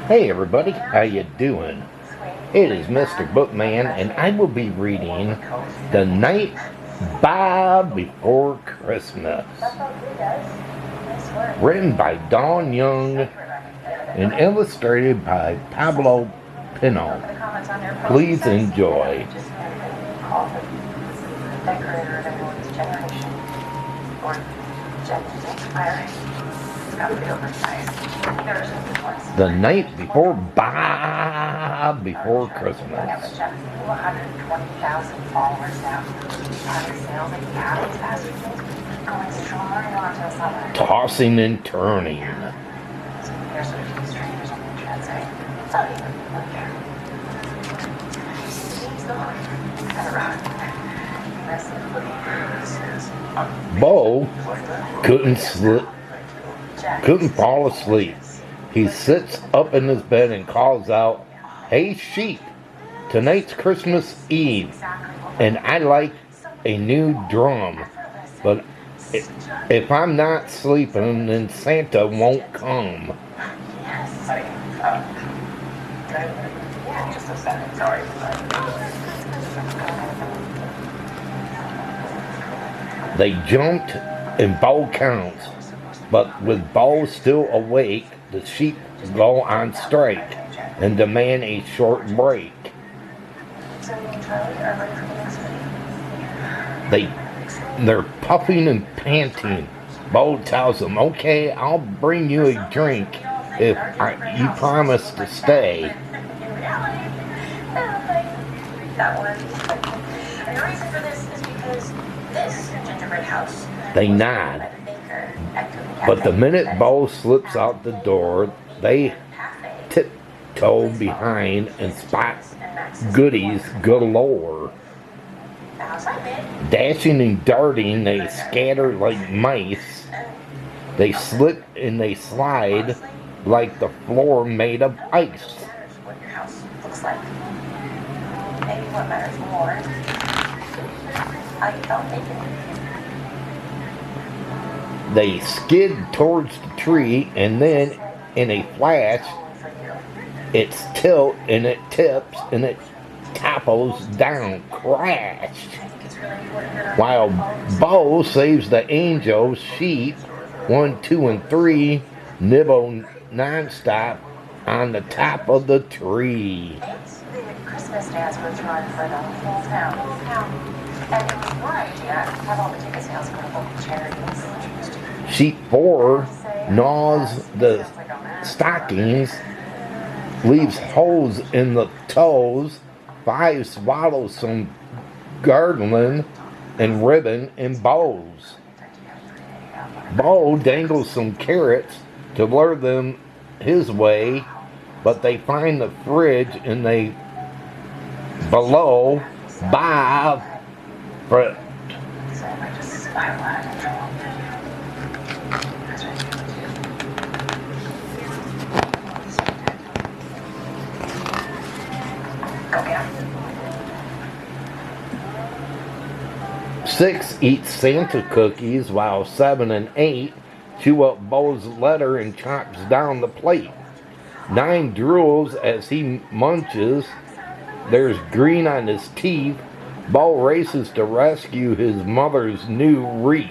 Hey everybody, how you doing? It is Mr. Bookman, and I will be reading The Night Before Christmas, written by Dawn Young and illustrated by Pablo Pino. Please enjoy. The night before before Christmas. Tossing and turning. Bo couldn't fall asleep. He sits up in his bed and calls out, "Hey sheep, tonight's Christmas Eve, and I like a new drum. But if I'm not sleeping, then Santa won't come." They jumped and Bo counts, but with Bo still awake, the sheep go on strike and demand a short break. They're puffing and panting. Bo tells them, "Okay, I'll bring you a drink if you promise to stay." They nod. But the minute Bo slips out the door, they tiptoe behind and spot goodies galore. Dashing and darting, they scatter like mice. They slip and they slide like the floor made of ice. They skid towards the tree, and then in a flash, it's tilt and it tips and it topples down, crashed. While Bo saves the angels, sheep 1, 2, and 3 nibble nonstop on the top of the tree. Christmas dance was run for the whole town. And it was your idea to have all the ticket sales go to local charities. Sheep 4 gnaws the stockings, leaves holes in the toes. 5 swallows some garland and ribbon and bows. Bo dangles some carrots to lure them his way, but they find the fridge and they below Baafore. Six eat Santa cookies while 7 and 8 chew up Bo's letter and chops down the plate. 9 drools as he munches. There's green on his teeth. Bo races to rescue his mother's new wreath.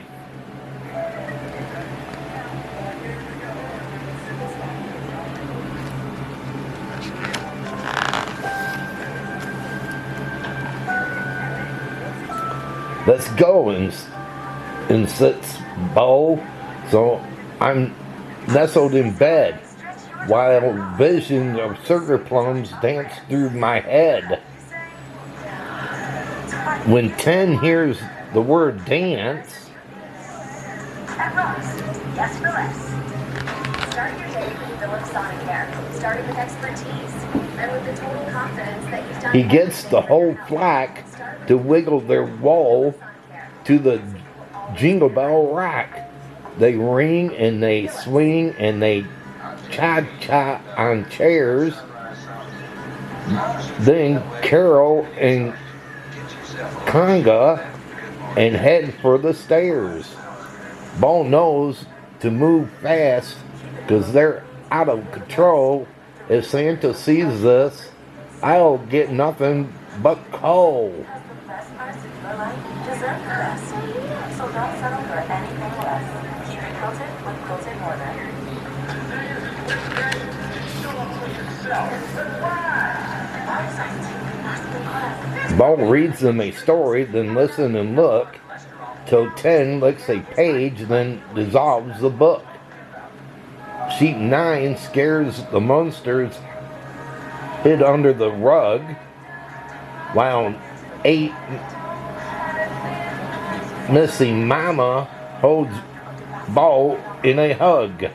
"Let's go," insists Bo. So I'm nestled in bed while visions of sugar plums dance through my head. When 10 hears the word dance, at Ross, yes for less. Start your day with Philips Sonicare, starting with expertise and with the total confidence that you've done. He gets the whole flock to wiggle their wool to the Jingle Bell Rock. They ring and they swing and they cha-cha on chairs. Then carol and conga and head for the stairs. Bo knows to move fast because they're out of control If Santa sees this, I'll get nothing but coal. Bo reads them a story, then listen and look, till 10 licks a page, then dissolves the book. Sheep 9 scares the monsters hid under the rug, while 8 Missy Mama holds Bo in a hug.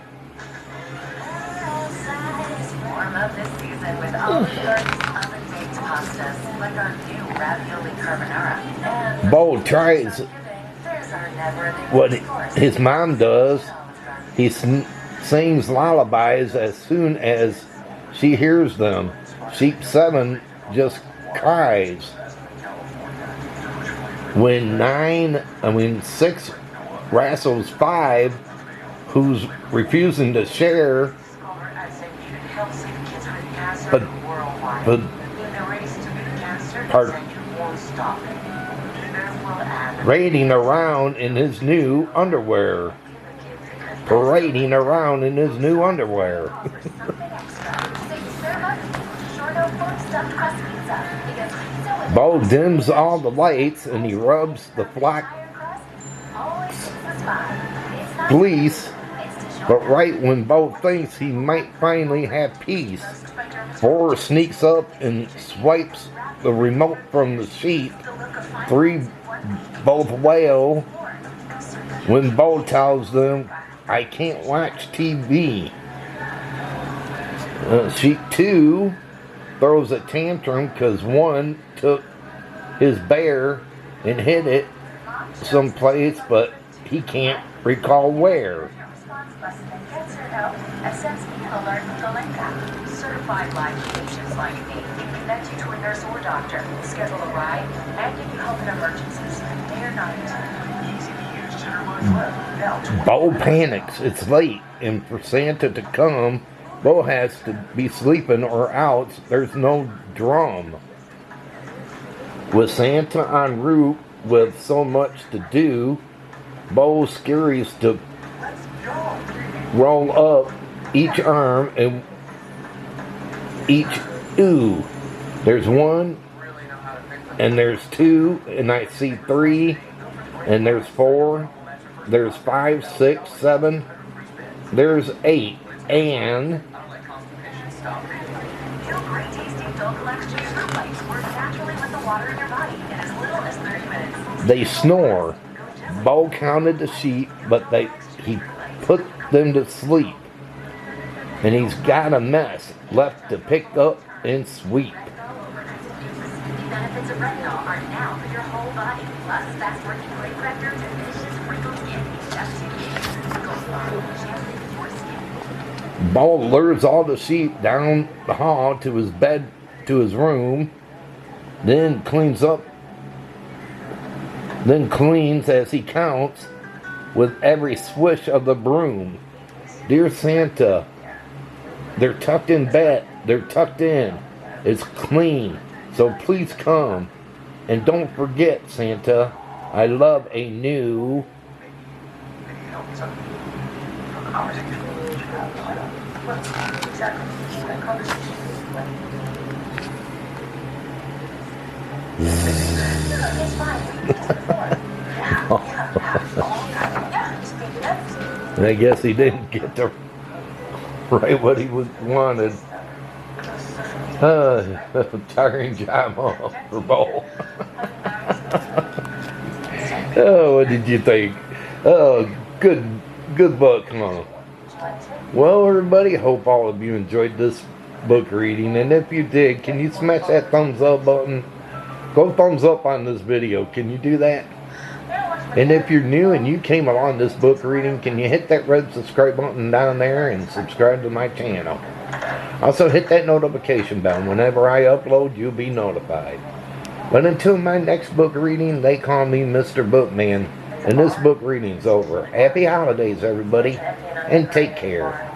Bo tries what his mom does. He sings lullabies as soon as she hears them. Sheep 7 just cries. When 6 wrestles 5, who's refusing to share, but parading around in his new underwear. Bo dims all the lights and he rubs the black fleece, but right when Bo thinks he might finally have peace, 4 sneaks up and swipes the remote from the sheet. 3 both wail when Bo tells them, "I can't watch TV." Sheep 2 throws a tantrum because 1 took his bear and hid it someplace, but he can't recall where. Certified live patients like me can connect you to a nurse or doctor, schedule a ride, and give you help in emergencies, day or night. Easy to use, 10 months left. Bo panics. It's late, and for Santa to come, Bo has to be sleeping or else there's no drum. With Santa en route with so much to do, Bo scurries to roll up each arm and each ooh. There's 1, and there's 2, and I see 3, and there's 4, there's 5, 6, 7, there's 8, and they snore. Bo counted the sheep, but he put them to sleep, and he's got a mess left to pick up and sweep. Benefits of retinol are now for your whole body. Plus, fast-working great corrector diminishes wrinkles in just 2 years. Bo lures all the sheep down the hall to his bed, to his room, then cleans as he counts with every swish of the broom. Dear Santa, they're tucked in bed. They're tucked in. It's clean. So please come. And don't forget, Santa, I love a new... And I guess he didn't get to write what he wanted. Tiring job for Bo. Oh, what did you think? Oh, good book, huh? Well, everybody, hope all of you enjoyed this book reading, and if you did, can you smash that thumbs up button? Go thumbs up on this video. Can you do that? And if you're new and you came along this book reading, can you hit that red subscribe button down there and subscribe to my channel? Also hit that notification bell. Whenever I upload, you'll be notified. But until my next book reading, they call me Mr.Bookman, and this book reading's over. Happy holidays, everybody, and take care.